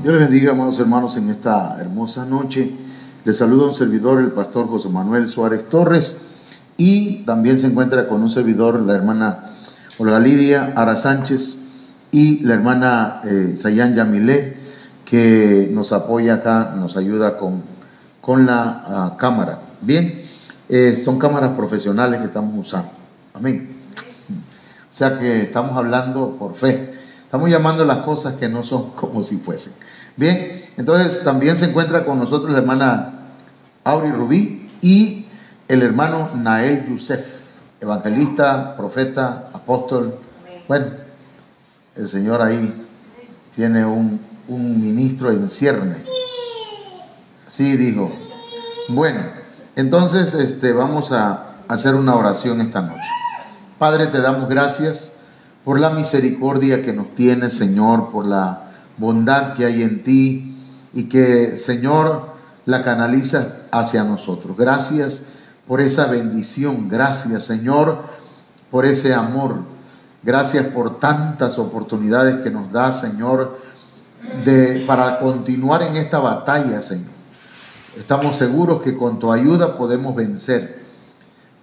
Dios les bendiga, amados hermanos, en esta hermosa noche. Les saluda un servidor, el pastor José Manuel Suárez Torres, y también se encuentra con un servidor, la hermana Olga Lidia Ara Sánchez y la hermana Sayan Yamilé, que nos apoya acá, nos ayuda con la cámara. Bien, son cámaras profesionales que estamos usando. Amén. O sea que estamos hablando por fe. Estamos llamando las cosas que no son como si fuesen. Bien, entonces también se encuentra con nosotros la hermana Auri Rubí y el hermano Nael Yusef, evangelista, profeta, apóstol. Bueno, el Señor ahí tiene un ministro en cierne. Sí, digo. Bueno, entonces vamos a hacer una oración esta noche. Padre, te damos gracias por la misericordia que nos tienes, Señor, por la bondad que hay en ti y que, Señor, la canalizas hacia nosotros. Gracias por esa bendición. Gracias, Señor, por ese amor. Gracias por tantas oportunidades que nos das, Señor, para continuar en esta batalla, Señor. Estamos seguros que con tu ayuda podemos vencer.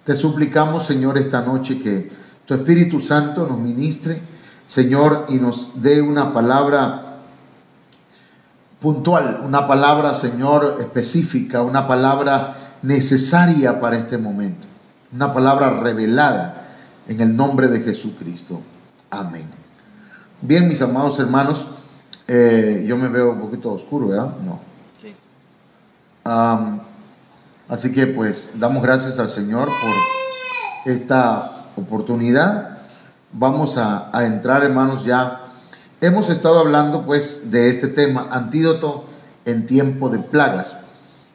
Te suplicamos, Señor, esta noche que tu Espíritu Santo nos ministre, Señor, y nos dé una palabra puntual, una palabra, Señor, específica, una palabra necesaria para este momento, una palabra revelada en el nombre de Jesucristo. Amén. Bien, mis amados hermanos, yo me veo un poquito oscuro, ¿verdad? No. Sí. Así que pues damos gracias al Señor por esta oportunidad. Vamos a entrar, hermanos, ya. Hemos estado hablando pues de este tema, antídoto en tiempo de plagas.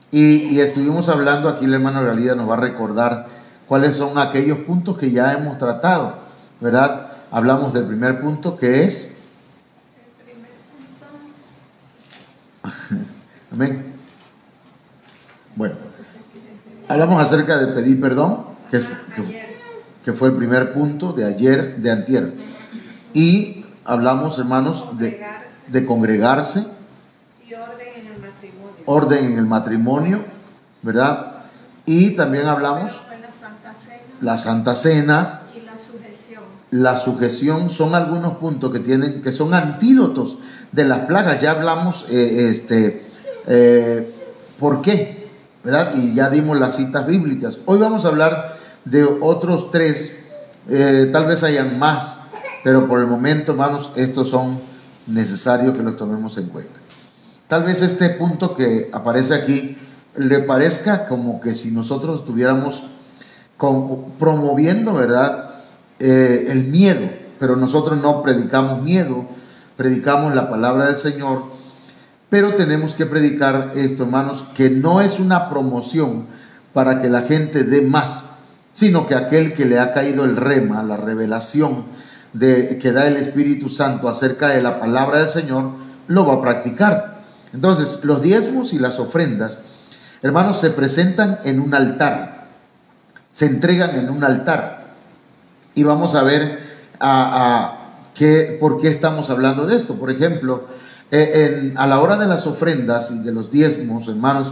Y estuvimos hablando, aquí la hermana Realidad nos va a recordar cuáles son aquellos puntos que ya hemos tratado, ¿verdad? Hablamos del primer punto, que es... El primer punto. Amén. Bueno, hablamos acerca de pedir perdón, que fue el primer punto de ayer, de antier. Y hablamos, hermanos, de congregarse. Y orden en el matrimonio. Orden en el matrimonio, ¿verdad? Y también hablamos la Santa Cena. Y la sujeción. La sujeción son algunos puntos que son antídotos de las plagas. Ya hablamos, ¿por qué? ¿Verdad? Y ya dimos las citas bíblicas. Hoy vamos a hablar de otros 3, tal vez hayan más, pero por el momento, hermanos, estos son necesarios que los tomemos en cuenta. Tal vez este punto que aparece aquí le parezca como que si nosotros estuviéramos promoviendo, ¿verdad?, el miedo, pero nosotros no predicamos miedo, predicamos la palabra del Señor, pero tenemos que predicar esto, hermanos, que no es una promoción para que la gente dé más, sino que aquel que le ha caído el rema, la revelación que da el Espíritu Santo acerca de la palabra del Señor, lo va a practicar. Entonces, los diezmos y las ofrendas, hermanos, se presentan en un altar, se entregan en un altar. Y vamos a ver por qué estamos hablando de esto. Por ejemplo, a la hora de las ofrendas y de los diezmos, hermanos,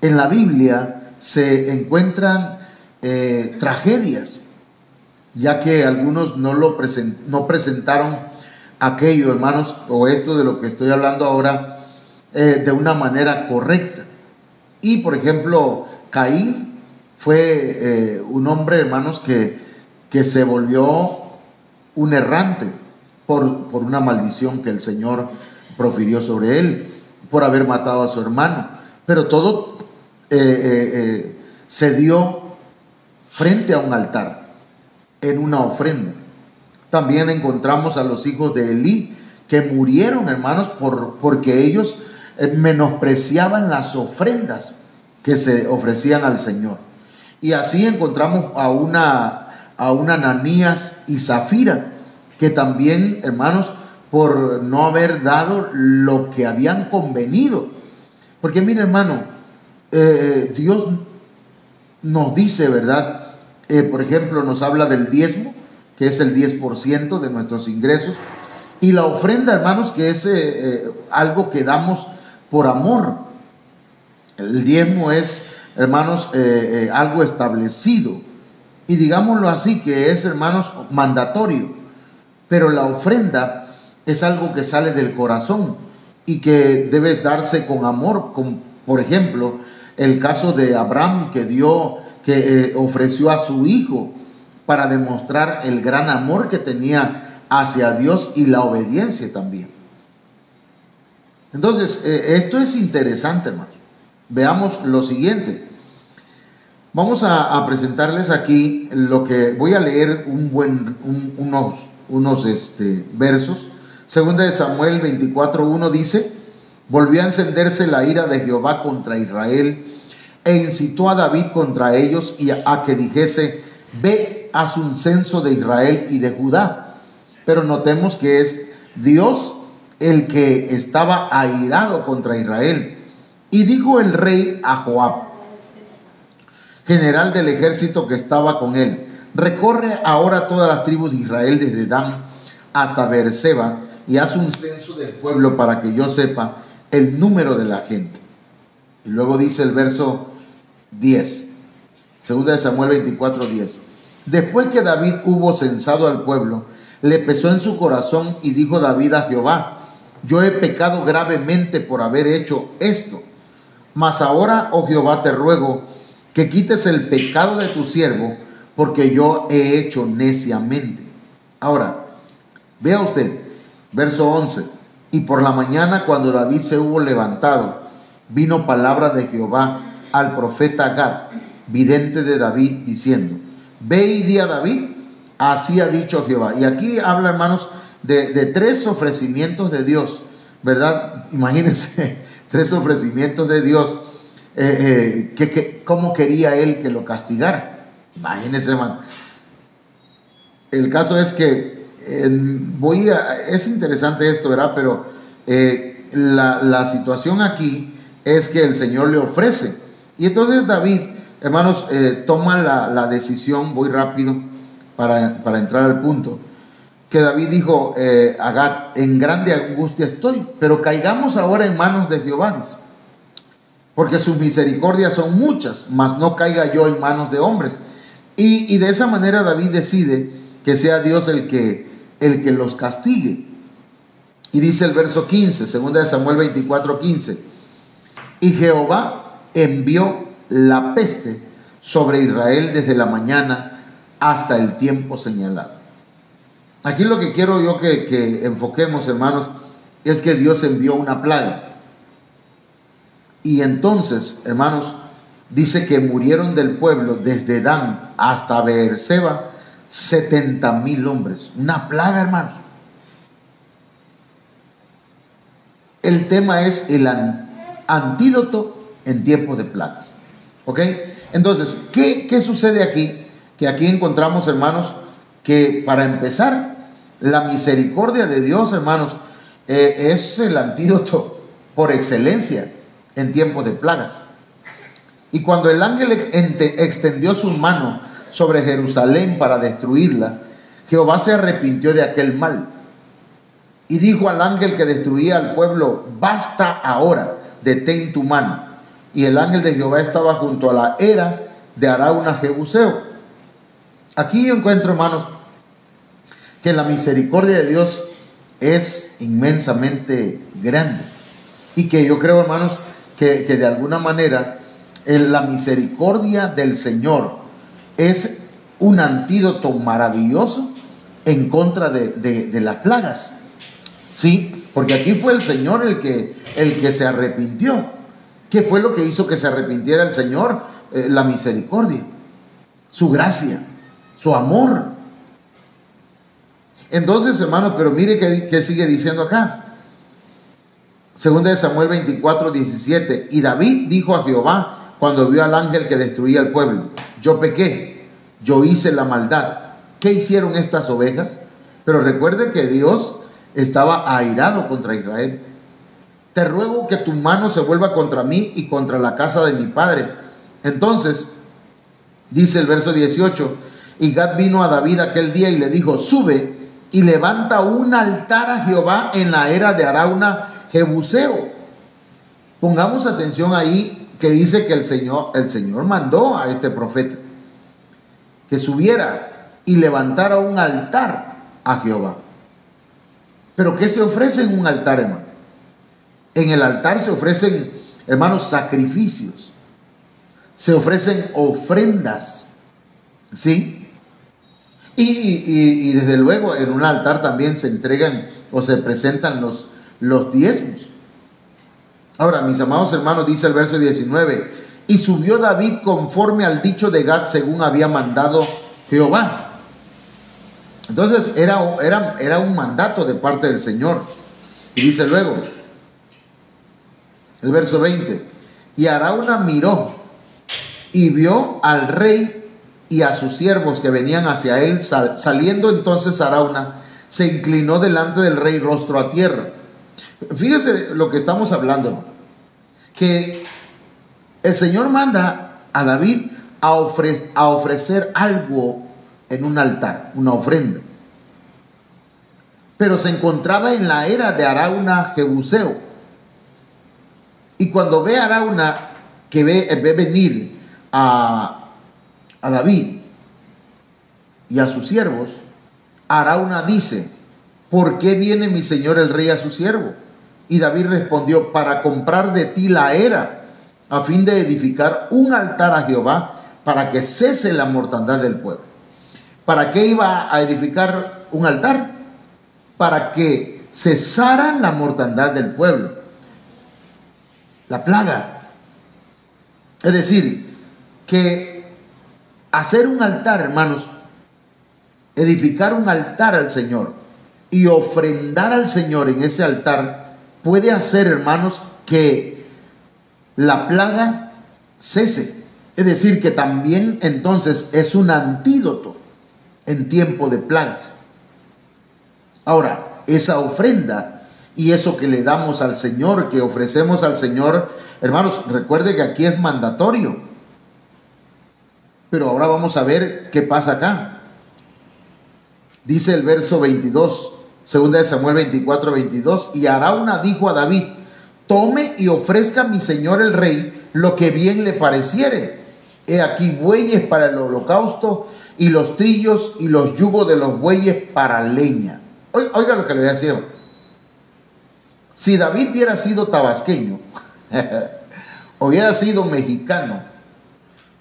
en la Biblia se encuentran tragedias, ya que algunos no presentaron aquello, hermanos, o esto de lo que estoy hablando ahora, de una manera correcta. Y por ejemplo, Caín fue un hombre, hermanos, que se volvió un errante por una maldición que el Señor profirió sobre él, por haber matado a su hermano. Pero todo se dio frente a un altar, en una ofrenda. También encontramos a los hijos de Elí que murieron, hermanos, porque ellos menospreciaban las ofrendas que se ofrecían al Señor. Y así encontramos a una Ananías y Zafira, que también, hermanos, por no haber dado lo que habían convenido. Porque mire, hermano, Dios nos dice, ¿verdad? Por ejemplo, nos habla del diezmo, que es el 10% de nuestros ingresos, y la ofrenda, hermanos, que es algo que damos por amor. El diezmo es, hermanos, algo establecido, y digámoslo así, que es, hermanos, mandatorio. Pero la ofrenda es algo que sale del corazón y que debe darse con amor. Por ejemplo, el caso de Abraham, que ofreció a su hijo para demostrar el gran amor que tenía hacia Dios y la obediencia también. Entonces, esto es interesante, hermanos. Veamos lo siguiente. Vamos a presentarles aquí lo que voy a leer unos versos. Segunda de Samuel 24:1 dice: volvió a encenderse la ira de Jehová contra Israel, e incitó a David contra ellos y a que dijese: ve, haz un censo de Israel y de Judá. Pero notemos que es Dios el que estaba airado contra Israel. Y dijo el rey a Joab, general del ejército que estaba con él: recorre ahora todas las tribus de Israel desde Dan hasta Beerseba y haz un censo del pueblo para que yo sepa el número de la gente. Y luego dice el verso 10, segunda de Samuel 24:10. Después que David hubo censado al pueblo, le pesó en su corazón y dijo David a Jehová: yo he pecado gravemente por haber hecho esto. Mas ahora, oh Jehová, te ruego que quites el pecado de tu siervo, porque yo he hecho neciamente. Ahora, vea usted, verso 11. Y por la mañana, cuando David se hubo levantado, vino palabra de Jehová al profeta Gad, vidente de David, diciendo: ve y di a David, así ha dicho Jehová. Y aquí habla, hermanos, de tres ofrecimientos de Dios, ¿verdad? Imagínense, tres ofrecimientos de Dios. ¿Cómo quería él que lo castigara? Imagínense, hermano. El caso es que es interesante esto, ¿verdad? Pero la situación aquí es que el Señor le ofrece. Y entonces David, hermanos, toma la decisión, voy rápido para entrar al punto, que David dijo a Gad: en grande angustia estoy, pero caigamos ahora en manos de Jehová, dice, porque sus misericordias son muchas, mas no caiga yo en manos de hombres. Y de esa manera David decide que sea Dios el que los castigue. Y dice el verso 15, segunda de Samuel 24:15: y Jehová envió la peste sobre Israel desde la mañana hasta el tiempo señalado. Aquí lo que quiero yo que enfoquemos, hermanos, es que Dios envió una plaga. Y entonces, hermanos, dice que murieron del pueblo desde Dan hasta Beerseba 70,000 hombres. Una plaga, hermanos. El tema es el antídoto en tiempos de plagas. ¿Ok? Entonces, ¿qué sucede aquí? Que aquí encontramos, hermanos, que para empezar, la misericordia de Dios, hermanos, es el antídoto por excelencia en tiempos de plagas. Y cuando el ángel extendió su mano sobre Jerusalén para destruirla, Jehová se arrepintió de aquel mal y dijo al ángel que destruía al pueblo: basta ahora, detén tu mano. Y el ángel de Jehová estaba junto a la era de Arauna Jebuseo. Aquí yo encuentro, hermanos, que la misericordia de Dios es inmensamente grande, y que yo creo, hermanos, que de alguna manera la misericordia del Señor es un antídoto maravilloso en contra de las plagas. Sí, porque aquí fue el Señor el que se arrepintió. ¿Qué fue lo que hizo que se arrepintiera el Señor? La misericordia, su gracia, su amor. Entonces, hermanos, pero mire que sigue diciendo acá. Segunda de Samuel 24:17. Y David dijo a Jehová cuando vio al ángel que destruía el pueblo: yo pequé, yo hice la maldad. ¿Qué hicieron estas ovejas? Pero recuerde que Dios estaba airado contra Israel. Te ruego que tu mano se vuelva contra mí y contra la casa de mi padre. Entonces, dice el verso 18, y Gad vino a David aquel día y le dijo, sube y levanta un altar a Jehová en la era de Arauna Jebuseo. Pongamos atención ahí que dice que el Señor mandó a este profeta que subiera y levantara un altar a Jehová. Pero ¿qué se ofrece en un altar, hermano? En el altar se ofrecen, hermanos, sacrificios. Se ofrecen ofrendas. ¿Sí? Y desde luego en un altar también se entregan o se presentan los diezmos. Ahora, mis amados hermanos, dice el verso 19, y subió David conforme al dicho de Gad según había mandado Jehová. Entonces era un mandato de parte del Señor. Y dice luego, el verso 20, y Arauna miró y vio al rey y a sus siervos que venían hacia él. Saliendo entonces Arauna, se inclinó delante del rey rostro a tierra. Fíjese lo que estamos hablando, que el Señor manda a David a ofrecer algo en un altar, una ofrenda. Pero se encontraba en la era de Arauna Jebuseo. Y cuando ve a Arauna que ve venir a David y a sus siervos, Arauna dice, ¿por qué viene mi señor el rey a su siervo? Y David respondió, para comprar de ti la era, a fin de edificar un altar a Jehová, para que cese la mortandad del pueblo. ¿Para qué iba a edificar un altar? Para que cesara la mortandad del pueblo, la plaga. Es decir, que hacer un altar, hermanos, edificar un altar al Señor y ofrendar al Señor en ese altar puede hacer, hermanos, que la plaga cese. Es decir, que también entonces es un antídoto en tiempo de plagas. Ahora, esa ofrenda y eso que le damos al Señor, que ofrecemos al Señor, hermanos, recuerde que aquí es mandatorio. Pero ahora vamos a ver qué pasa acá. Dice el verso 22, 2 Samuel 24, 22, y Arauna dijo a David, tome y ofrezca a mi señor el rey lo que bien le pareciere. He aquí bueyes para el holocausto y los trillos y los yugos de los bueyes para leña. Oiga lo que le voy a decir. Si David hubiera sido tabasqueño, hubiera sido mexicano,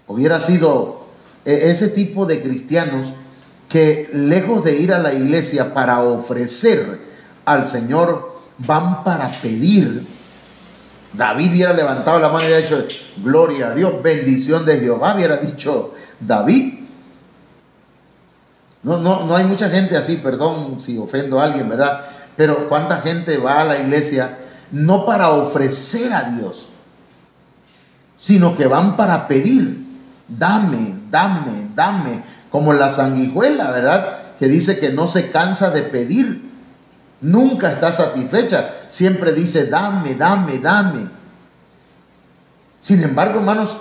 hubiera sido ese tipo de cristianos que lejos de ir a la iglesia para ofrecer al Señor, van para pedir. David hubiera levantado la mano y hubiera dicho, gloria a Dios, bendición de Jehová, hubiera dicho David. No hay mucha gente así, perdón si ofendo a alguien, ¿verdad? Pero ¿cuánta gente va a la iglesia no para ofrecer a Dios, sino que van para pedir? Dame, dame, dame. Como la sanguijuela, ¿verdad? Que dice que no se cansa de pedir. Nunca está satisfecha. Siempre dice, dame, dame, dame. Sin embargo, hermanos,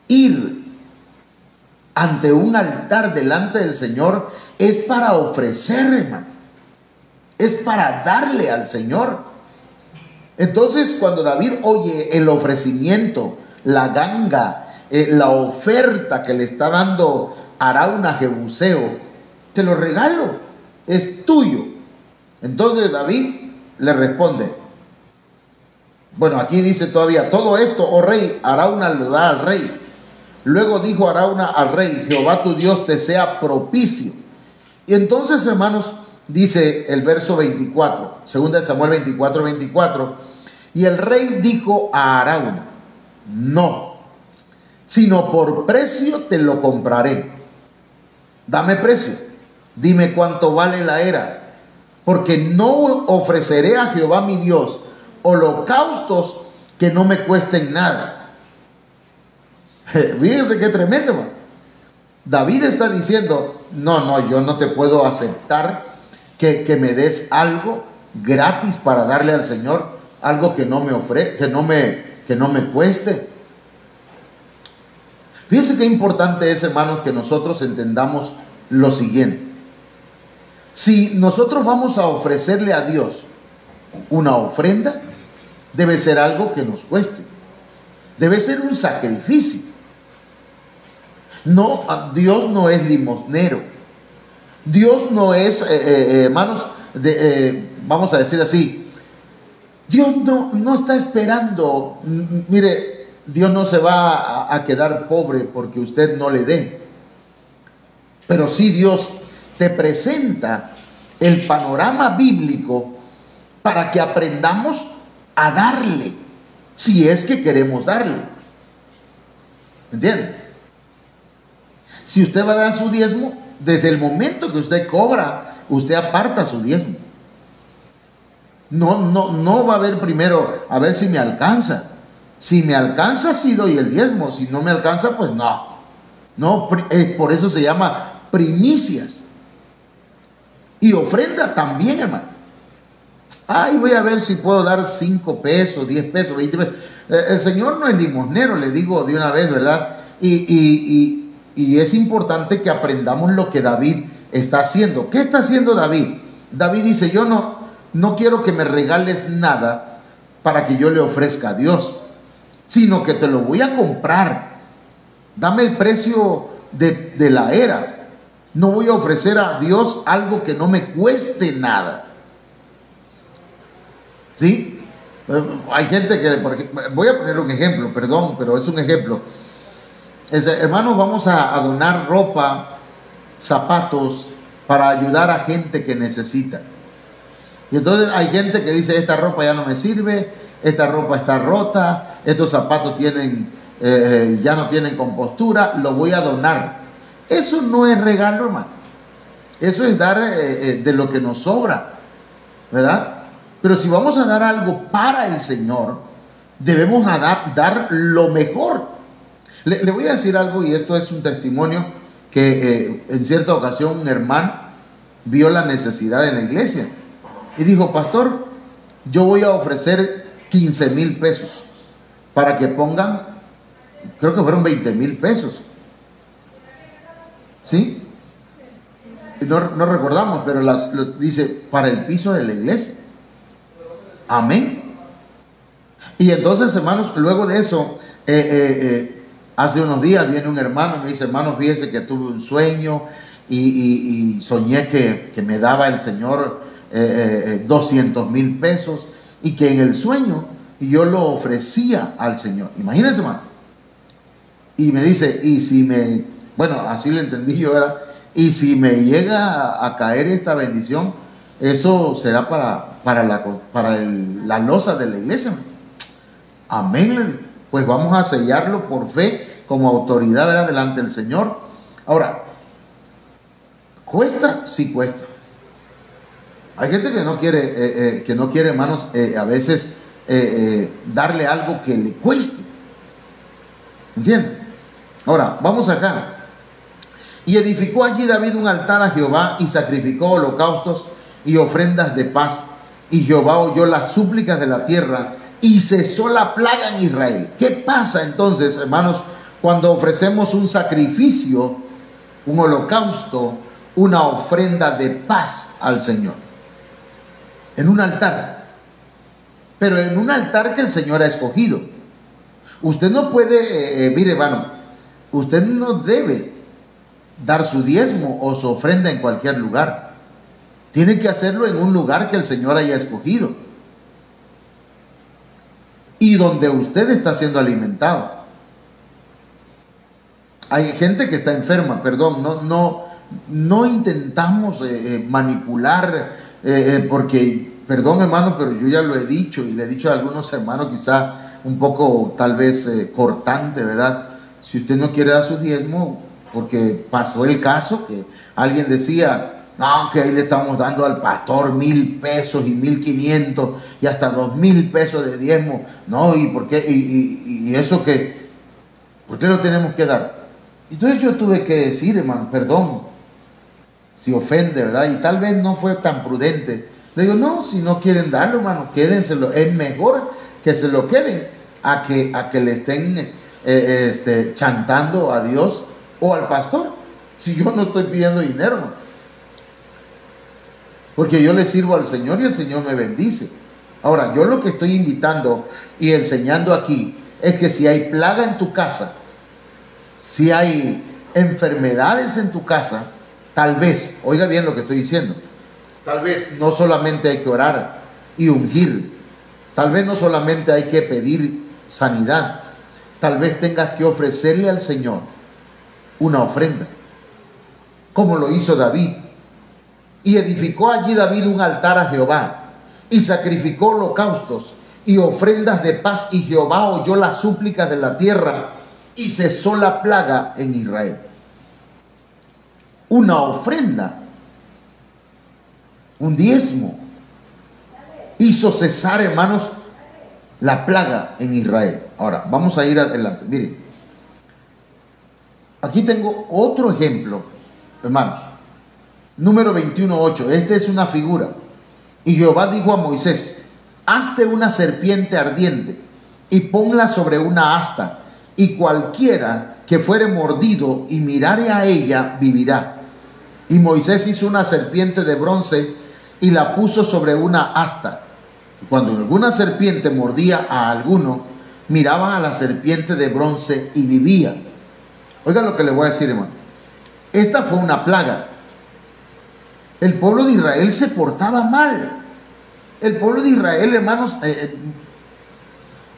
ir ante un altar delante del Señor es para ofrecer, hermano. Es para darle al Señor. Entonces, cuando David oye el ofrecimiento, la ganga, la oferta que le está dando Arauna Jebuseo, te lo regalo, es tuyo. Entonces David le responde, bueno, aquí dice todavía, todo esto, oh rey, Arauna lo da al rey. Luego dijo Arauna al rey, Jehová tu Dios te sea propicio. Y entonces, hermanos, dice el verso 24, 2 Samuel 24, 24, y el rey dijo a Arauna, no, sino por precio te lo compraré. Dame precio, dime cuánto vale la era, porque no ofreceré a Jehová mi Dios holocaustos que no me cuesten nada. Fíjense qué tremendo, man. David está diciendo, no, yo no te puedo aceptar que me des algo gratis para darle al Señor, algo que no me que no me cueste. Fíjense qué importante es, hermanos, que nosotros entendamos lo siguiente. Si nosotros vamos a ofrecerle a Dios una ofrenda, debe ser algo que nos cueste. Debe ser un sacrificio. No, Dios no es limosnero. Dios no es, hermanos, vamos a decir así, Dios no está esperando. Mire, Dios no se va a quedar pobre porque usted no le dé. Pero sí Dios te presenta el panorama bíblico para que aprendamos a darle, si es que queremos darle. ¿Entiende? Si usted va a dar su diezmo, desde el momento que usted cobra, usted aparta su diezmo. No va a ver primero a ver si me alcanza. Si me alcanza, sí doy el diezmo. Si no me alcanza, pues no. No, por eso se llama primicias. Y ofrenda también, hermano. Ay, voy a ver si puedo dar 5 pesos, 10 pesos, 20 pesos. El Señor no es limosnero, le digo de una vez, ¿verdad? Y es importante que aprendamos lo que David está haciendo. ¿Qué está haciendo David? David dice, yo no quiero que me regales nada para que yo le ofrezca a Dios, sino que te lo voy a comprar. Dame el precio de la era. No voy a ofrecer a Dios algo que no me cueste nada. ¿Sí? Hay gente que, voy a poner un ejemplo, perdón, pero es un ejemplo. Hermanos, vamos a donar ropa, zapatos, para ayudar a gente que necesita. Y entonces hay gente que dice, esta ropa ya no me sirve, esta ropa está rota, estos zapatos ya no tienen compostura, lo voy a donar. Eso no es regalo, hermano. Eso es dar de lo que nos sobra, ¿verdad? Pero si vamos a dar algo para el Señor, debemos dar lo mejor. Le voy a decir algo, y esto es un testimonio que en cierta ocasión un hermano vio la necesidad en la iglesia y dijo, pastor, yo voy a ofrecer 15,000 pesos para que pongan, creo que fueron 20,000 pesos. ¿Sí? No recordamos, pero dice, para el piso de la iglesia. Amén. Y entonces, hermanos, luego de eso, hace unos días viene un hermano, me dice, hermano, fíjese que tuve un sueño y soñé que me daba el Señor 200,000 pesos y que en el sueño yo lo ofrecía al Señor. Imagínense, hermano. Y me dice, bueno, así lo entendí yo, ¿verdad? Y si me llega a caer esta bendición, eso será para la loza de la iglesia. Amén. Pues vamos a sellarlo por fe, como autoridad, ¿verdad?, delante del Señor. Ahora, ¿cuesta? Sí cuesta. Hay gente que no quiere, hermanos, a veces darle algo que le cueste. ¿Entienden? Ahora, vamos acá. Y edificó allí David un altar a Jehová y sacrificó holocaustos y ofrendas de paz. Y Jehová oyó las súplicas de la tierra y cesó la plaga en Israel. ¿Qué pasa entonces, hermanos, cuando ofrecemos un sacrificio, un holocausto, una ofrenda de paz al Señor? En un altar. Pero en un altar que el Señor ha escogido. Usted no puede, mire, hermano, usted no debe dar su diezmo o su ofrenda en cualquier lugar. Tiene que hacerlo en un lugar que el Señor haya escogido y donde usted está siendo alimentado. Hay gente que está enferma, perdón, no intentamos manipular, porque, perdón, hermano, pero yo ya lo he dicho y le he dicho a algunos hermanos, quizá un poco tal vez cortante, ¿verdad? Si usted no quiere dar su diezmo, porque pasó el caso que alguien decía, no, que ahí le estamos dando al pastor 1,000 pesos y 1,500 y hasta 2,000 pesos de diezmo. No, ¿y por qué? ¿Y eso qué? ¿Por qué lo tenemos que dar? Entonces yo tuve que decir, hermano, perdón, si ofende, ¿verdad? Y tal vez no fue tan prudente. Le digo, no, si no quieren darlo, hermano, quédenselo. Es mejor que se lo queden a que le estén chantando a Dios o al pastor. Si yo no estoy pidiendo dinero, hermano. Porque yo le sirvo al Señor y el Señor me bendice. Ahora, yo lo que estoy invitando y enseñando aquí es que si hay plaga en tu casa, si hay enfermedades en tu casa, tal vez, oiga bien lo que estoy diciendo, tal vez no solamente hay que orar y ungir, tal vez no solamente hay que pedir sanidad, tal vez tengas que ofrecerle al Señor una ofrenda, como lo hizo David. Y edificó allí David un altar a Jehová, y sacrificó holocaustos y ofrendas de paz, y Jehová oyó las súplicas de la tierra, y cesó la plaga en Israel. Una ofrenda, un diezmo, hizo cesar, hermanos, la plaga en Israel. Ahora, vamos a ir adelante. Miren, aquí tengo otro ejemplo, hermanos. Número 21:8. Esta es una figura. Y Jehová dijo a Moisés: hazte una serpiente ardiente y ponla sobre una asta, y cualquiera que fuere mordido y mirare a ella vivirá. Y Moisés hizo una serpiente de bronce y la puso sobre una asta. Y cuando alguna serpiente mordía a alguno, miraban a la serpiente de bronce y vivía. Oigan lo que le voy a decir, hermano. Esta fue una plaga. El pueblo de Israel se portaba mal. El pueblo de Israel, hermanos,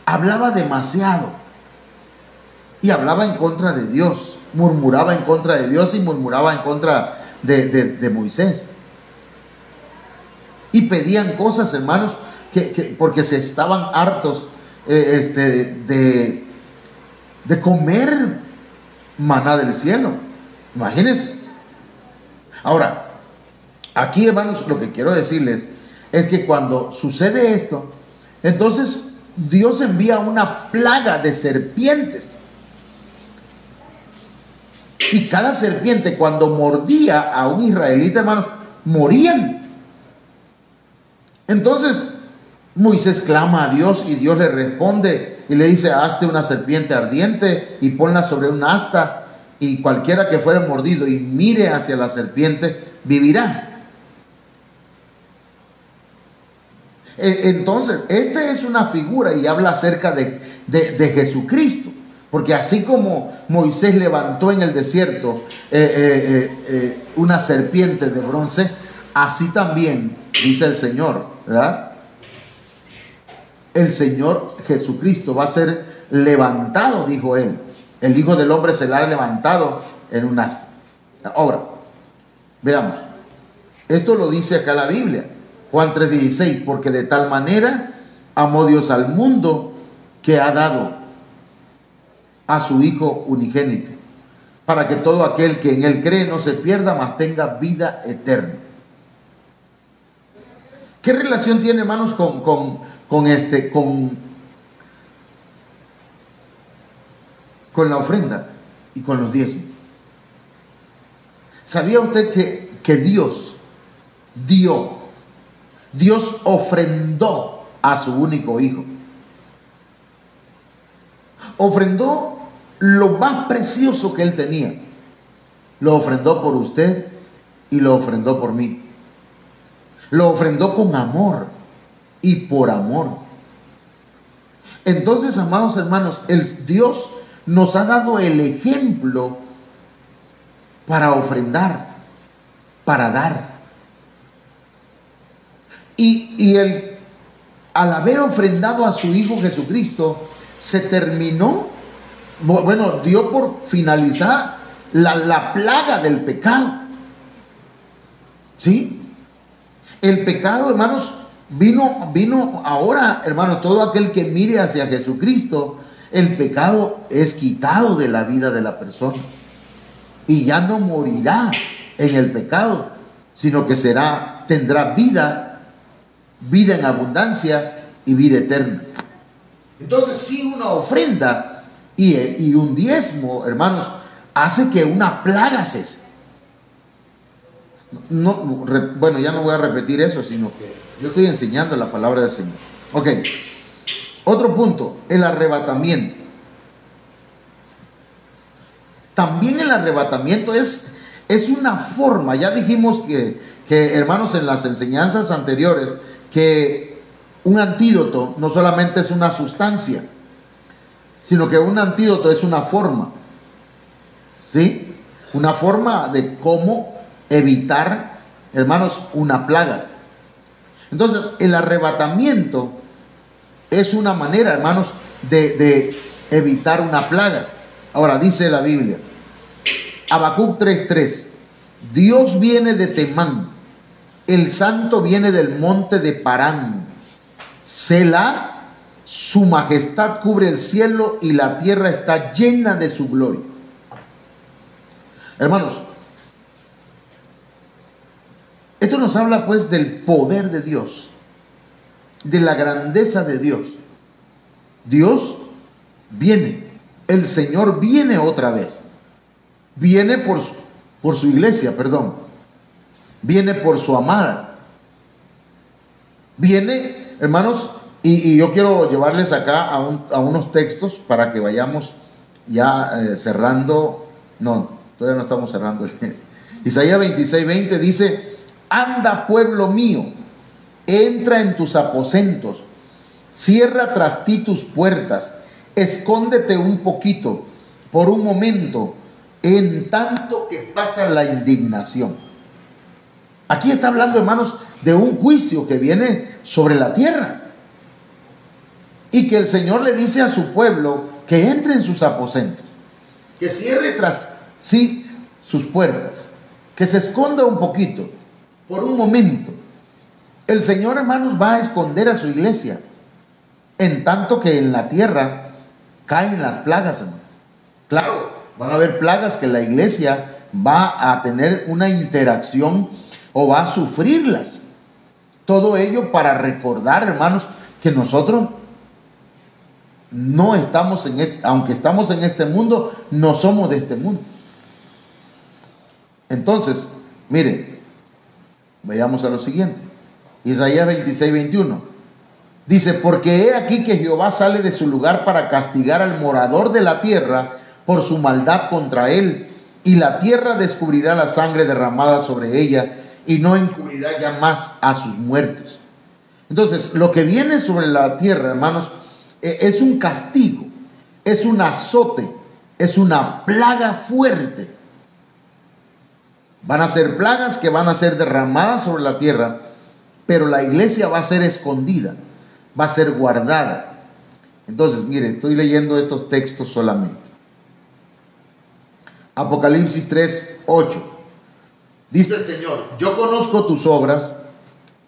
hablaba demasiado. Y hablaba en contra de Dios. Murmuraba en contra de Dios y murmuraba en contra de Moisés. Y pedían cosas, hermanos, porque se estaban hartos de comer maná del cielo. Imagínense. Ahora, aquí, hermanos, lo que quiero decirles es que cuando sucede esto, entonces Dios envía una plaga de serpientes. Y cada serpiente, cuando mordía a un israelita, hermanos, morían. Entonces Moisés clama a Dios y Dios le responde y le dice: hazte una serpiente ardiente y ponla sobre un asta, y cualquiera que fuere mordido y mire hacia la serpiente vivirá. Entonces, esta es una figura y habla acerca de Jesucristo. Porque así como Moisés levantó en el desierto una serpiente de bronce, así también dice el Señor, ¿verdad? El Señor Jesucristo va a ser levantado, dijo él. El Hijo del Hombre será levantado en un asta. Ahora, veamos. Esto lo dice acá la Biblia. Juan 3:16, porque de tal manera amó Dios al mundo que ha dado a su Hijo unigénito, para que todo aquel que en él cree no se pierda, mas tenga vida eterna. ¿Qué relación tiene, hermanos, con la ofrenda y con los diezmos? ¿Sabía usted que Dios ofrendó a su único Hijo? Ofrendó lo más precioso que él tenía. Lo ofrendó por usted y lo ofrendó por mí. Lo ofrendó con amor y por amor. Entonces, amados hermanos, Dios nos ha dado el ejemplo para ofrendar, para dar. Y él, al haber ofrendado a su Hijo Jesucristo, se terminó, bueno, dio por finalizar la plaga del pecado. ¿Sí? El pecado, hermanos, vino ahora, hermanos, todo aquel que mire hacia Jesucristo, el pecado es quitado de la vida de la persona. Y ya no morirá en el pecado, sino que tendrá vida en abundancia y vida eterna. Entonces, si una ofrenda y un diezmo, hermanos, hace que una plaga cese. bueno, ya no voy a repetir eso, sino que yo estoy enseñando la palabra del Señor. Ok, otro punto, el arrebatamiento. También el arrebatamiento es una forma, ya dijimos que, hermanos, en las enseñanzas anteriores, que un antídoto no solamente es una sustancia, sino que un antídoto es una forma, ¿sí? Una forma de cómo evitar, hermanos, una plaga. Entonces, el arrebatamiento es una manera, hermanos, de evitar una plaga. Ahora, dice la Biblia, Habacuc 3:3, Dios viene de Temán, el santo viene del monte de Parán. Selah, su majestad cubre el cielo y la tierra está llena de su gloria. Hermanos, esto nos habla pues del poder de Dios, de la grandeza de Dios. Dios viene, el Señor viene otra vez. Viene por su iglesia, perdón. Viene por su amada. Viene, hermanos, y yo quiero llevarles acá a unos textos para que vayamos ya cerrando. No, todavía no estamos cerrando. Isaías 26:20 dice, anda pueblo mío, entra en tus aposentos, cierra tras ti tus puertas, escóndete un poquito, por un momento, en tanto que pasa la indignación. Aquí está hablando, hermanos, de un juicio que viene sobre la tierra. Y que el Señor le dice a su pueblo que entre en sus aposentos, que cierre tras sí sus puertas, que se esconda un poquito, por un momento. El Señor, hermanos, va a esconder a su iglesia, en tanto que en la tierra caen las plagas, hermanos. Claro, van a haber plagas que la iglesia va a tener una interacción o va a sufrirlas. Todo ello para recordar, hermanos, que nosotros no estamos aunque estamos en este mundo, no somos de este mundo. Entonces, miren, vayamos a lo siguiente. Isaías 26:21 dice, porque he aquí que Jehová sale de su lugar para castigar al morador de la tierra por su maldad contra él, y la tierra descubrirá la sangre derramada sobre ella y no encubrirá ya más a sus muertos. Entonces, lo que viene sobre la tierra, hermanos, es un castigo, es un azote, es una plaga fuerte. Van a ser plagas que van a ser derramadas sobre la tierra, pero la iglesia va a ser escondida, va a ser guardada. Entonces, mire, estoy leyendo estos textos solamente. Apocalipsis 3:8. Dice el Señor, yo conozco tus obras,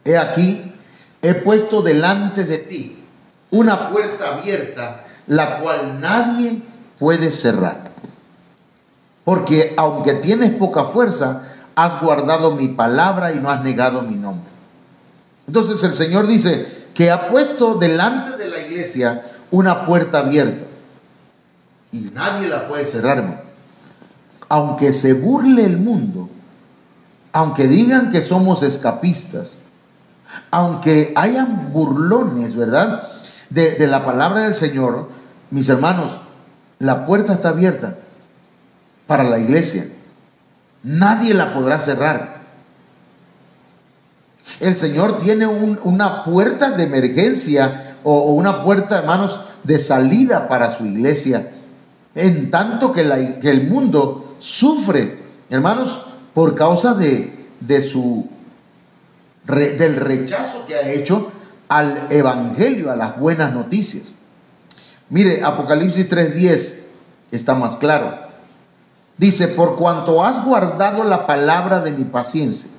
he aquí, he puesto delante de ti una puerta abierta, la cual nadie puede cerrar. Porque aunque tienes poca fuerza, has guardado mi palabra y no has negado mi nombre. Entonces el Señor dice que ha puesto delante de la iglesia una puerta abierta y nadie la puede cerrar, hermano. Aunque se burle el mundo, aunque digan que somos escapistas, aunque hayan burlones, ¿verdad?, de la palabra del Señor, mis hermanos, la puerta está abierta para la iglesia. Nadie la podrá cerrar. El Señor tiene una puerta de emergencia o una puerta, hermanos, de salida para su iglesia. En tanto que el mundo sufre, hermanos, por causa del rechazo que ha hecho al evangelio, a las buenas noticias. Mire, Apocalipsis 3:10 está más claro. Dice, por cuanto has guardado la palabra de mi paciencia.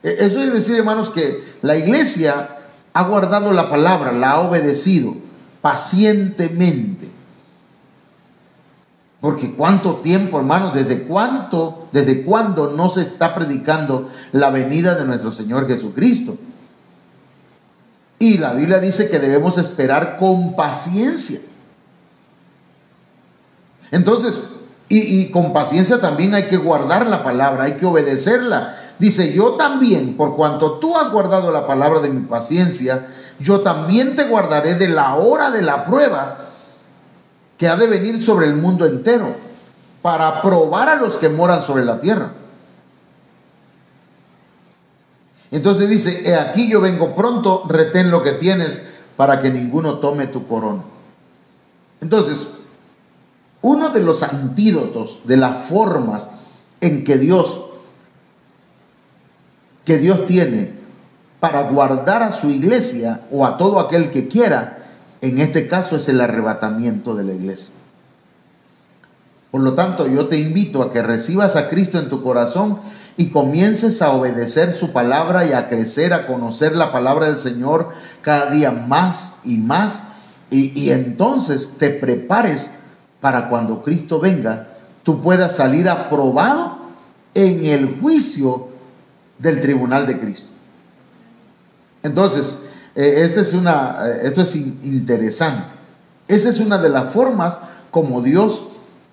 Eso es decir, hermanos, que la iglesia ha guardado la palabra, la ha obedecido pacientemente. Porque cuánto tiempo, hermanos, desde cuándo no se está predicando la venida de nuestro Señor Jesucristo. Y la Biblia dice que debemos esperar con paciencia. Entonces, Y con paciencia también hay que guardar la palabra, hay que obedecerla. Dice, yo también, por cuanto tú has guardado la palabra de mi paciencia, yo también te guardaré de la hora de la prueba que ha de venir sobre el mundo entero, para probar a los que moran sobre la tierra. Entonces dice, he aquí yo vengo pronto, retén lo que tienes, para que ninguno tome tu corona. Entonces, uno de los antídotos, de las formas en que Dios tiene para guardar a su iglesia o a todo aquel que quiera, en este caso es el arrebatamiento de la iglesia. Por lo tanto, yo te invito a que recibas a Cristo en tu corazón y comiences a obedecer su palabra y a crecer, a conocer la palabra del Señor cada día más y más, y entonces te prepares para cuando Cristo venga, tú puedas salir aprobado en el juicio del tribunal de Cristo. Entonces, esto es interesante. Esa es una de las formas como Dios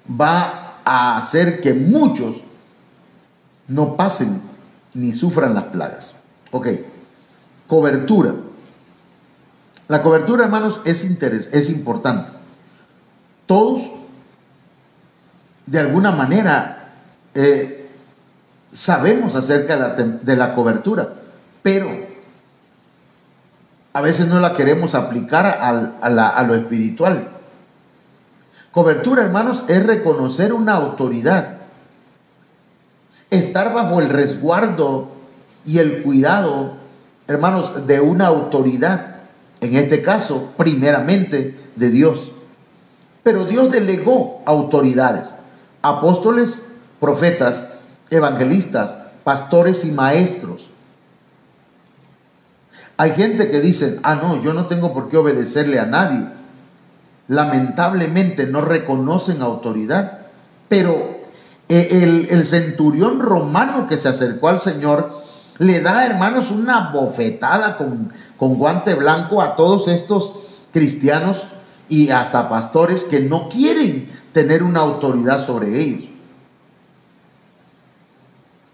va a hacer que muchos no pasen ni sufran las plagas. Ok, cobertura. La cobertura, hermanos, es importante. Todos, de alguna manera, sabemos acerca de la cobertura, pero a veces no la queremos aplicar a lo espiritual. Cobertura, hermanos, es reconocer una autoridad, estar bajo el resguardo y el cuidado, hermanos, de una autoridad, en este caso, primeramente, de Dios. Pero Dios delegó autoridades, apóstoles, profetas, evangelistas, pastores y maestros. Hay gente que dice, no, yo no tengo por qué obedecerle a nadie. Lamentablemente no reconocen autoridad. Pero el centurión romano que se acercó al Señor le da, hermanos, una bofetada con guante blanco a todos estos cristianos y hasta pastores que no quieren tener una autoridad sobre ellos.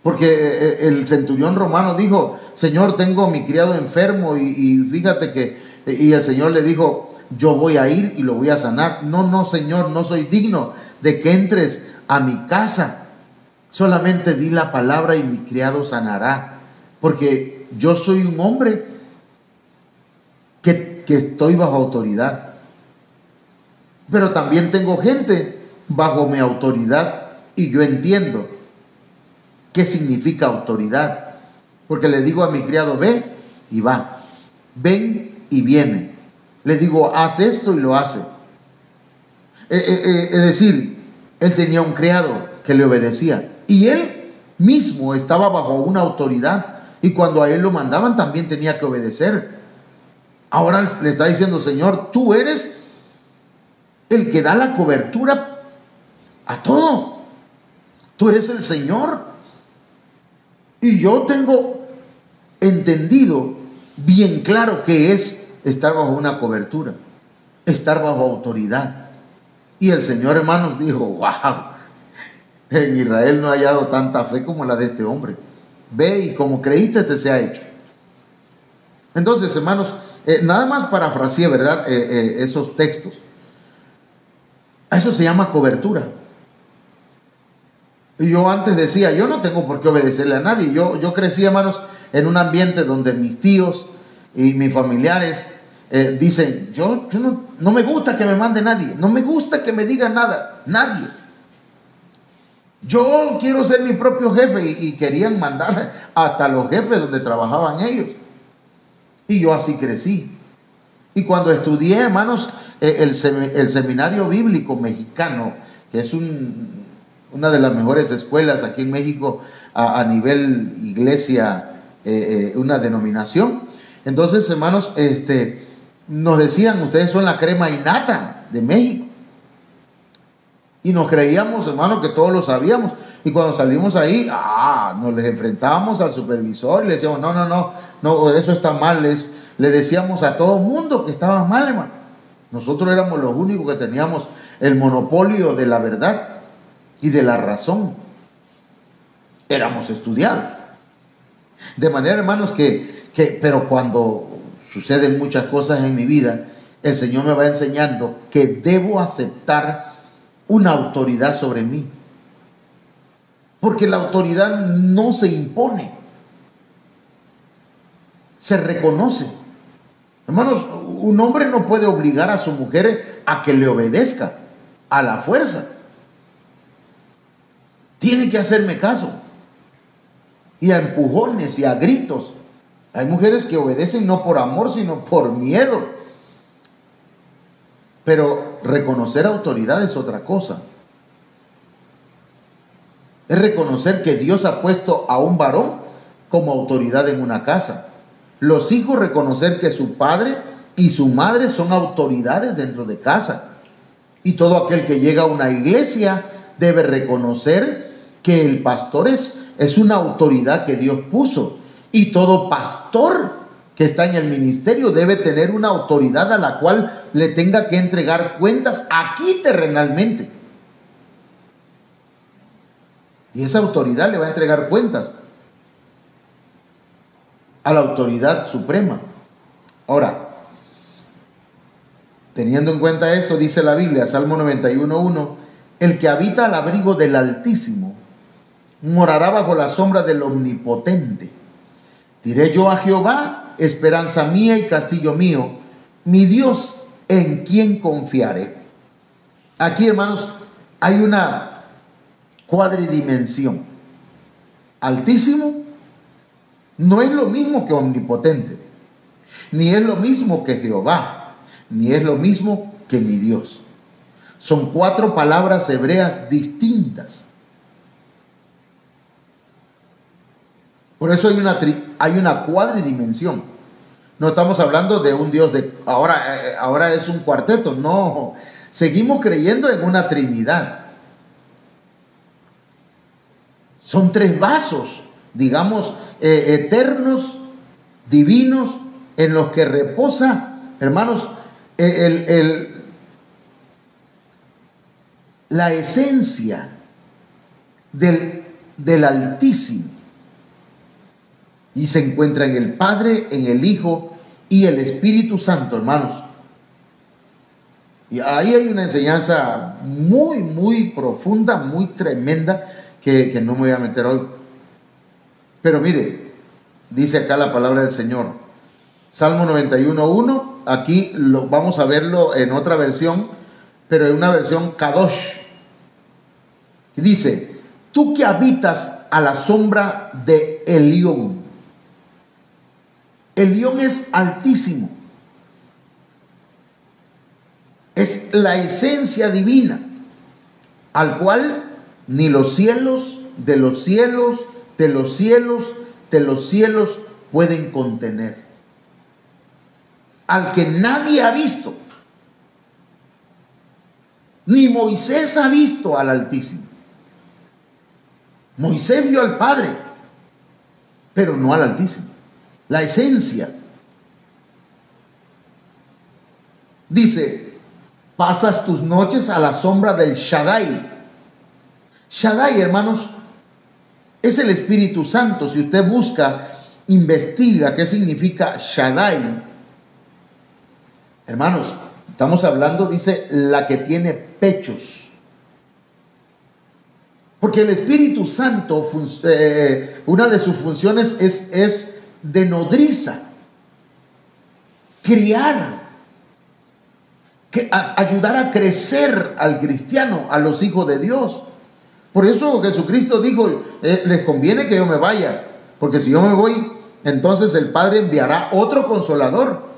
Porque el centurión romano dijo, Señor, tengo a mi criado enfermo y fíjate que, y el Señor le dijo, yo voy a ir y lo voy a sanar. No, Señor, no soy digno de que entres a mi casa. Solamente di la palabra y mi criado sanará. Porque yo soy un hombre que estoy bajo autoridad. Pero también tengo gente bajo mi autoridad y yo entiendo qué significa autoridad. Porque le digo a mi criado, ve y va. Ven y viene. Le digo, haz esto y lo hace. Es decir, él tenía un criado que le obedecía. Y él mismo estaba bajo una autoridad. Y cuando a él lo mandaban también tenía que obedecer. Ahora le está diciendo, Señor, tú eres el que da la cobertura a todo. Tú eres el Señor. Y yo tengo entendido bien claro que es estar bajo una cobertura, estar bajo autoridad. Y el Señor, hermanos, dijo, wow, en Israel no he hallado tanta fe como la de este hombre. Ve y como creíste te sea hecho. Entonces, hermanos, nada más parafraseé, ¿verdad? Esos textos. A eso se llama cobertura. Y yo antes decía, yo no tengo por qué obedecerle a nadie. Yo crecí, hermanos, en un ambiente donde mis tíos y mis familiares dicen, yo no me gusta que me mande nadie, no me gusta que me diga nada, nadie. Yo quiero ser mi propio jefe y querían mandar hasta los jefes donde trabajaban ellos. Y yo así crecí. Y cuando estudié, hermanos, el seminario bíblico mexicano, que es una de las mejores escuelas aquí en México a nivel iglesia, una denominación. Entonces, hermanos, nos decían, ustedes son la crema innata de México. Y nos creíamos, hermanos, que todos lo sabíamos. Y cuando salimos ahí, nos les enfrentábamos al supervisor y le decíamos, no, eso está mal. Le decíamos a todo mundo que estaba mal, hermano. Nosotros éramos los únicos que teníamos el monopolio de la verdad. y de la razón. Éramos estudiados. De manera, hermanos, pero cuando suceden muchas cosas en mi vida, el Señor me va enseñando que debo aceptar una autoridad sobre mí. Porque la autoridad no se impone, se reconoce. Hermanos, un hombre no puede obligar a su mujer a que le obedezca a la fuerza. Tiene que hacerme caso. Y a empujones y a gritos. Hay mujeres que obedecen no por amor, sino por miedo. Pero reconocer autoridad es otra cosa. Es reconocer que Dios ha puesto a un varón como autoridad en una casa. Los hijos reconocer que su padre y su madre son autoridades dentro de casa. Y todo aquel que llega a una iglesia debe reconocer que el pastor es una autoridad que Dios puso. Y todo pastor que está en el ministerio debe tener una autoridad a la cual le tenga que entregar cuentas aquí terrenalmente. Y esa autoridad le va a entregar cuentas a la autoridad suprema. Ahora, teniendo en cuenta esto, dice la Biblia, Salmo 91:1, el que habita al abrigo del Altísimo morará bajo la sombra del Omnipotente. Diré yo a Jehová, esperanza mía y castillo mío, mi Dios en quien confiaré. Aquí, hermanos, hay una cuadridimensión. Altísimo no es lo mismo que omnipotente, ni es lo mismo que Jehová, ni es lo mismo que mi Dios. Son 4 palabras hebreas distintas. Por eso hay una cuadridimensión. No estamos hablando de un Dios de ahora es un cuarteto. No, seguimos creyendo en una Trinidad. Son 3 vasos, digamos, eternos, divinos, en los que reposa, hermanos, la esencia del Altísimo. Y se encuentra en el Padre, en el Hijo y el Espíritu Santo, hermanos. Y ahí hay una enseñanza muy, muy profunda, muy tremenda, que no me voy a meter hoy. Pero mire, dice acá la palabra del Señor. Salmo 91:1, aquí vamos a verlo en otra versión, pero en una versión Kadosh. Dice, tú que habitas a la sombra de Elión. Elión es altísimo. Es la esencia divina, al cual ni los cielos de los cielos, de los cielos, de los cielos pueden contener. Al que nadie ha visto. Ni Moisés ha visto al Altísimo. Moisés vio al Padre, pero no al Altísimo. La esencia. Dice, pasas tus noches a la sombra del Shaddai. Shaddai, hermanos, es el Espíritu Santo. Si usted busca, investiga qué significa Shaddai. Hermanos, estamos hablando, dice, la que tiene pechos. Porque el Espíritu Santo, una de sus funciones es de nodriza, criar, ayudar a crecer al cristiano, a los hijos de Dios. Por eso Jesucristo dijo, les conviene que yo me vaya, porque si yo me voy, entonces el Padre enviará otro consolador,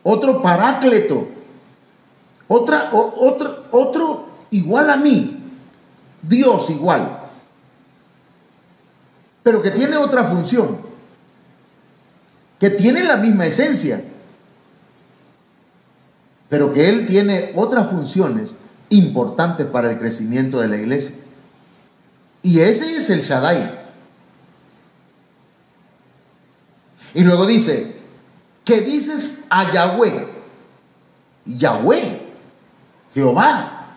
otro paráclito, otro igual a mí, Dios igual, pero que tiene otra función, que tiene la misma esencia, pero que Él tiene otras funciones importantes para el crecimiento de la iglesia. Y ese es el Shaddai. Y luego dice, ¿qué dices a Yahweh? Yahweh, Jehová.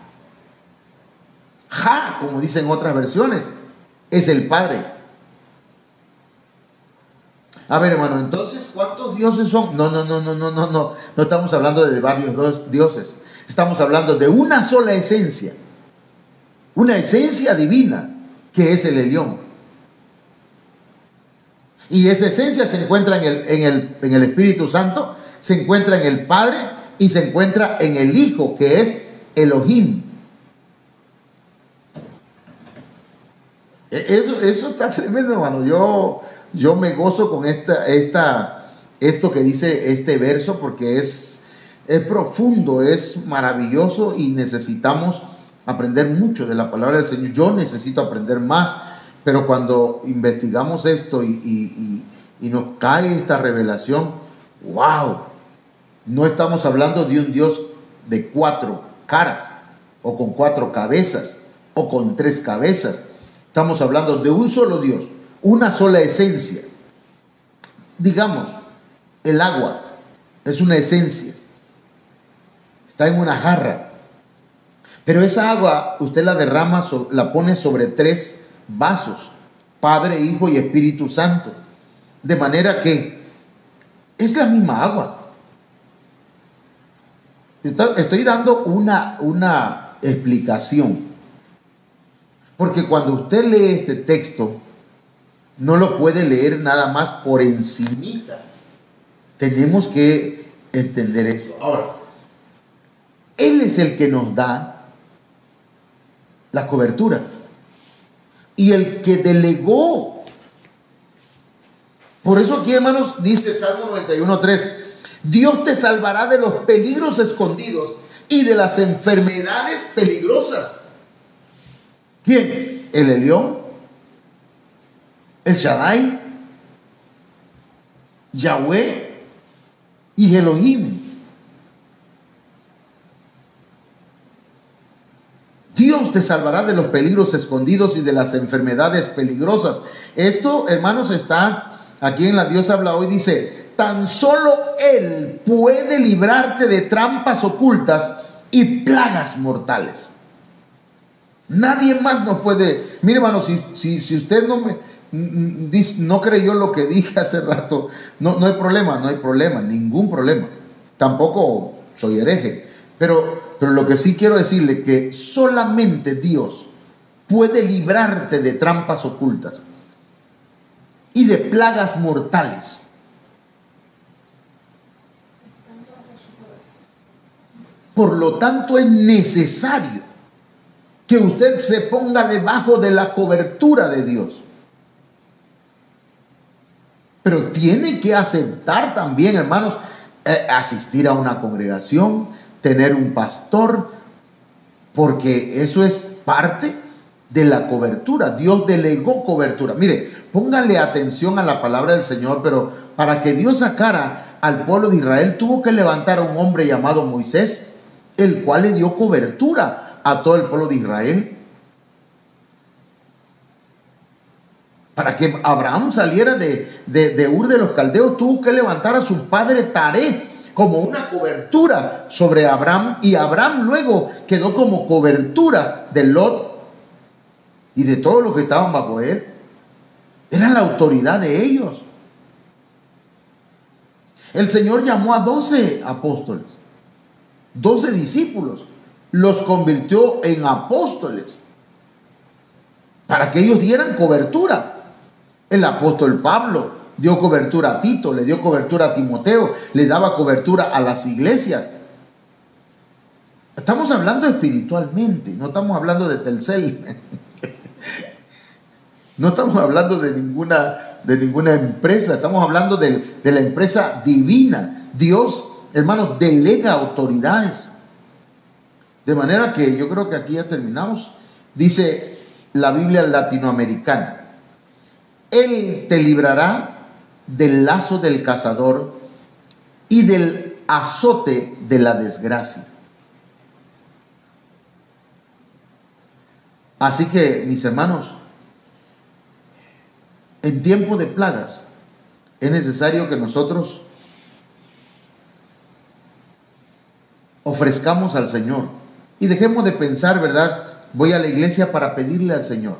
Ja, como dicen otras versiones, es el Padre. A ver, hermano, entonces, ¿cuántos dioses son? No estamos hablando de varios dioses. Estamos hablando de una sola esencia, una esencia divina, que es el Elión. Y esa esencia se encuentra en el Espíritu Santo, se encuentra en el Padre y se encuentra en el Hijo, que es Elohim. Eso está tremendo, hermano. Yo me gozo con esto que dice este verso, porque es profundo, es maravilloso y necesitamos aprender mucho de la palabra del Señor. Yo necesito aprender más, pero cuando investigamos esto y nos cae esta revelación, wow, no estamos hablando de un Dios de 4 caras, o con 4 cabezas, o con 3 cabezas. Estamos hablando de un solo Dios, una sola esencia. Digamos, el agua es una esencia, está en una jarra, pero esa agua usted la derrama, la pone sobre 3 vasos, Padre, Hijo y Espíritu Santo, de manera que es la misma agua. Estoy dando una explicación, porque cuando usted lee este texto, no lo puede leer nada más por encimita. Tenemos que entender eso. Ahora, Él es el que nos da la cobertura y el que delegó. Por eso aquí, hermanos, dice Salmo 91:3, Dios te salvará de los peligros escondidos y de las enfermedades peligrosas. ¿Quién? El Elión, el Shaddai, Yahweh y Elohim. Dios te salvará de los peligros escondidos y de las enfermedades peligrosas. Esto, hermanos, está aquí en La Dios Habla Hoy, dice, tan solo Él puede librarte de trampas ocultas y plagas mortales. Nadie más nos puede. Mire, hermano, si usted no creyó lo que dije hace rato, no hay problema, ningún problema. Tampoco soy hereje. Pero lo que sí quiero decirle que solamente Dios puede librarte de trampas ocultas y de plagas mortales. Por lo tanto, es necesario que usted se ponga debajo de la cobertura de Dios. Pero tiene que aceptar también, hermanos, asistir a una congregación, tener un pastor, porque eso es parte de la cobertura. Dios delegó cobertura. Mire, póngale atención a la palabra del Señor, pero para que Dios sacara al pueblo de Israel, tuvo que levantar a un hombre llamado Moisés, el cual le dio cobertura a todo el pueblo de Israel. Para que Abraham saliera de Ur de los Caldeos, tuvo que levantar a su padre Taré como una cobertura sobre Abraham, y Abraham luego quedó como cobertura de Lot y de todos los que estaban bajo él. Era la autoridad de ellos. El Señor llamó a 12 apóstoles, 12 discípulos, los convirtió en apóstoles para que ellos dieran cobertura. El apóstol Pablo dio cobertura a Tito, le dio cobertura a Timoteo, le daba cobertura a las iglesias. Estamos hablando espiritualmente, no estamos hablando de Telcel, no estamos hablando de ninguna empresa, estamos hablando de la empresa divina. Dios, hermanos, delega autoridades. De manera que yo creo que aquí ya terminamos. Dice la Biblia latinoamericana: Él te librará del lazo del cazador y del azote de la desgracia. Así que, mis hermanos, en tiempo de plagas es necesario que nosotros ofrezcamos al Señor y dejemos de pensar, ¿verdad?, voy a la iglesia para pedirle al Señor.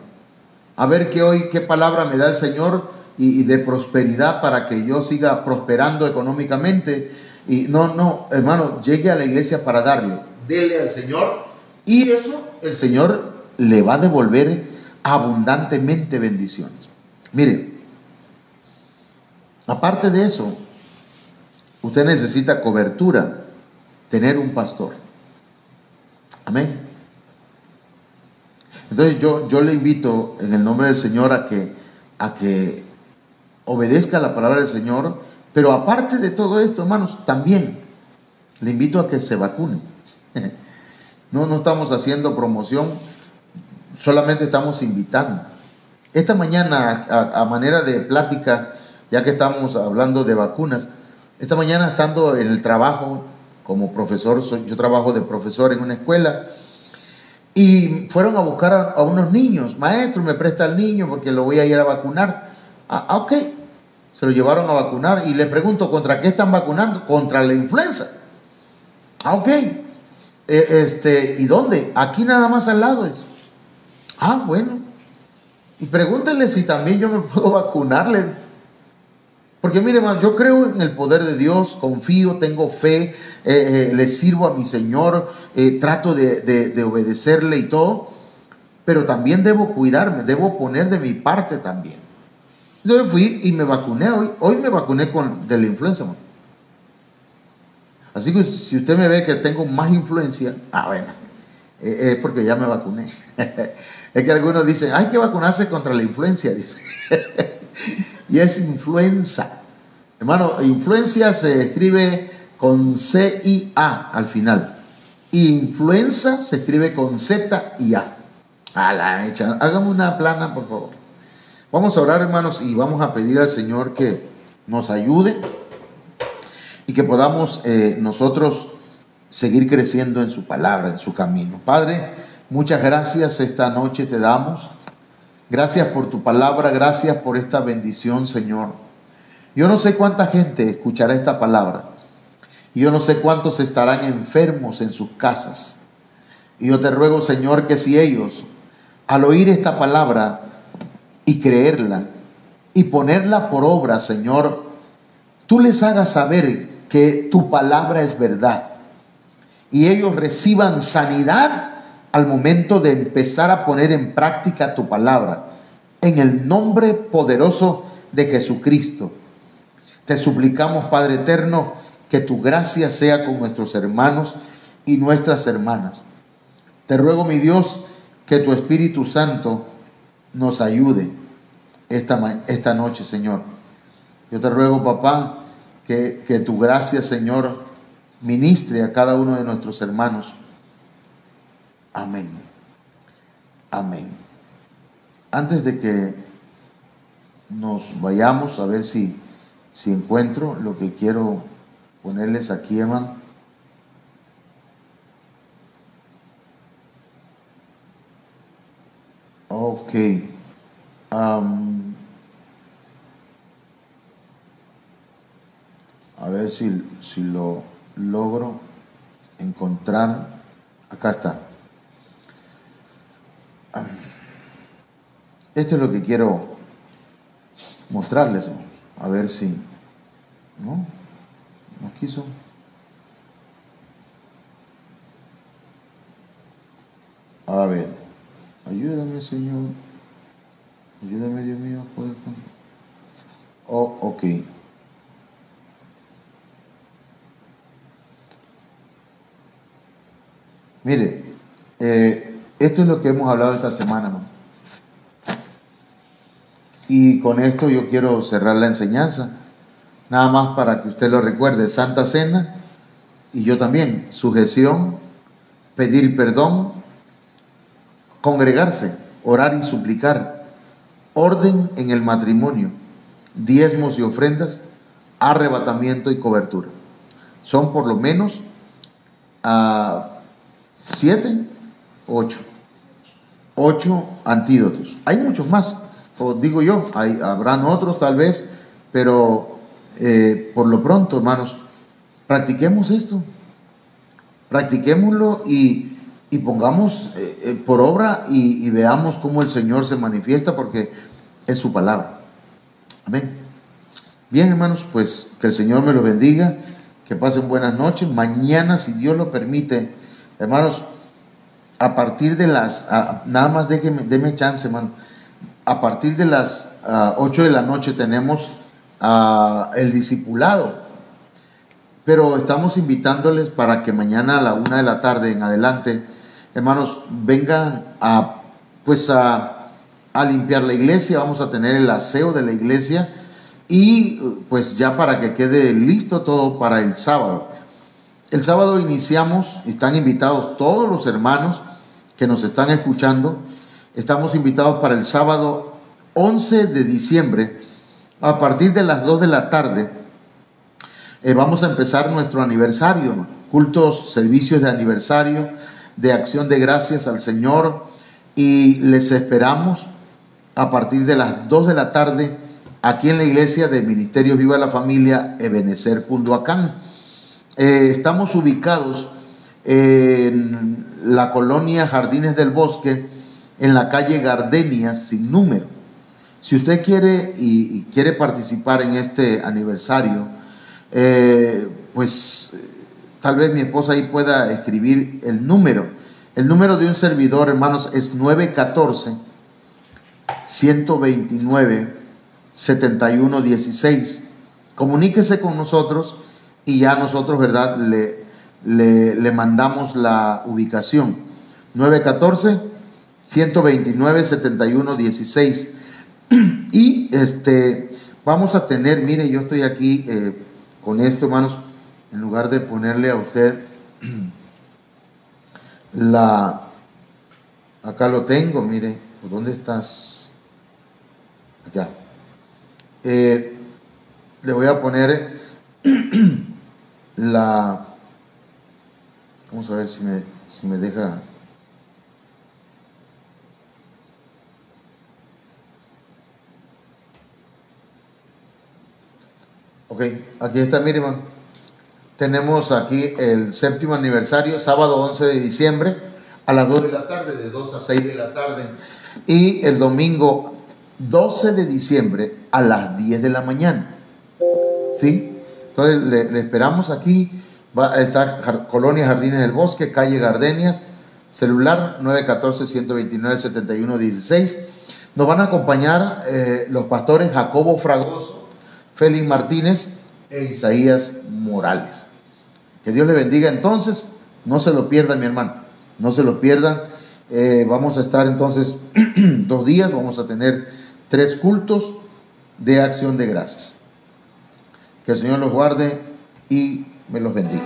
A ver qué palabra me da el Señor y de prosperidad para que yo siga prosperando económicamente. Y no, hermano, llegue a la iglesia para darle. Dele al Señor y eso el Señor le va a devolver abundantemente bendiciones. Mire, aparte de eso, usted necesita cobertura, tener un pastor. Amén. Entonces yo le invito en el nombre del Señor a que obedezca la palabra del Señor, pero aparte de todo esto, hermanos, también le invito a que se vacune. No estamos haciendo promoción, solamente estamos invitando. Esta mañana, a manera de plática, ya que estamos hablando de vacunas, esta mañana estando en el trabajo como profesor, yo trabajo de profesor en una escuela, y fueron a buscar a unos niños. Maestro, me presta al niño porque lo voy a ir a vacunar. Ok. Se lo llevaron a vacunar y le pregunto, ¿contra qué están vacunando? Contra la influenza. Ok. ¿Y dónde? Aquí nada más al lado es. Bueno. Y pregúntenle si también yo me puedo vacunarle. Porque mire, hermano, yo creo en el poder de Dios, confío, tengo fe, le sirvo a mi Señor, trato de obedecerle y todo, pero también debo cuidarme, debo poner de mi parte también. Entonces fui y me vacuné hoy me vacuné de la influenza, hermano. Así que si usted me ve que tengo más influencia, bueno, es porque ya me vacuné. Es que algunos dicen, hay que vacunarse contra la influencia, dice. Y es influenza. Hermano, influencia se escribe con C-I-A al final. Influenza se escribe con Z-I-A. A la hecha. Hágame una plana, por favor. Vamos a orar, hermanos, y vamos a pedir al Señor que nos ayude y que podamos nosotros seguir creciendo en su palabra, en su camino. Padre, muchas gracias esta noche te damos. Gracias por tu palabra, gracias por esta bendición, Señor. Yo no sé cuánta gente escuchará esta palabra. Y yo no sé cuántos estarán enfermos en sus casas. Y yo te ruego, Señor, que si ellos, al oír esta palabra y creerla y ponerla por obra, Señor, tú les hagas saber que tu palabra es verdad. Y ellos reciban sanidad al momento de empezar a poner en práctica tu palabra. En el nombre poderoso de Jesucristo. Te suplicamos, Padre eterno, que tu gracia sea con nuestros hermanos y nuestras hermanas. Te ruego, mi Dios, que tu Espíritu Santo nos ayude esta noche, Señor. Yo te ruego, papá, que tu gracia, Señor, ministre a cada uno de nuestros hermanos. Amén. Amén. Antes de que nos vayamos, a ver si encuentro lo que quiero ponerles aquí, hermano. Ok. A ver si lo logro encontrar. Acá está. Esto es lo que quiero mostrarles. A ver si... No quiso. A ver. Ayúdame, Señor. Ayúdame, Dios mío. Ok. Mire, esto es lo que hemos hablado esta semana, ¿no? Y con esto yo quiero cerrar la enseñanza, nada más para que usted lo recuerde. Santa Cena, y yo también, sujeción, pedir perdón, congregarse, orar y suplicar, orden en el matrimonio, diezmos y ofrendas, arrebatamiento y cobertura. Son por lo menos 7, 8 antídotos. Hay muchos más, o digo yo, habrán otros tal vez, pero por lo pronto, hermanos, practiquemos esto, practiquémoslo y y pongamos por obra y veamos cómo el Señor se manifiesta, porque es su palabra. Amén. Bien, hermanos, pues que el Señor me los bendiga, que pasen buenas noches. Mañana, si Dios lo permite, hermanos, a partir de las, nada más déme chance, hermano, a partir de las 8 de la noche tenemos el discipulado, pero estamos invitándoles para que mañana a la 1 de la tarde en adelante, hermanos, vengan a limpiar la iglesia. Vamos a tener el aseo de la iglesia y pues ya para que quede listo todo para el sábado. El sábado iniciamos, están invitados todos los hermanos que nos están escuchando. Estamos invitados para el sábado 11 de diciembre a partir de las 2 de la tarde. Vamos a empezar nuestro aniversario, cultos, servicios de aniversario, de acción de gracias al Señor, y les esperamos a partir de las 2 de la tarde aquí en la iglesia del Ministerio Viva la Familia Ebenezer Punduacán. Estamos ubicados en la colonia Jardines del Bosque, en la calle Gardenias sin número. Si usted quiere y quiere participar en este aniversario, pues tal vez mi esposa ahí pueda escribir el número. El número de un servidor, hermanos, es 914-129-7116. Comuníquese con nosotros y ya nosotros, ¿verdad?, le mandamos la ubicación. 914-129-7116. Y vamos a tener, mire, yo estoy aquí con esto, hermanos, en lugar de ponerle a usted acá lo tengo, mire, ¿dónde estás? Allá. Le voy a poner vamos a ver si me deja. Ok, aquí está, mire, hermano. Tenemos aquí el 7º aniversario, sábado 11 de diciembre, a las 2 de la tarde, de 2 a 6 de la tarde. Y el domingo 12 de diciembre, a las 10 de la mañana. ¿Sí? Entonces le esperamos aquí. Está Colonia Jardines del Bosque, calle Gardenias, celular 914-129-7116. Nos van a acompañar los pastores Jacobo Fragoso, Félix Martínez e Isaías Morales. Que Dios le bendiga. Entonces, no se lo pierdan, mi hermano, no se lo pierdan. Vamos a estar entonces 2 días, vamos a tener 3 cultos de acción de gracias. Que el Señor los guarde y me los bendiga.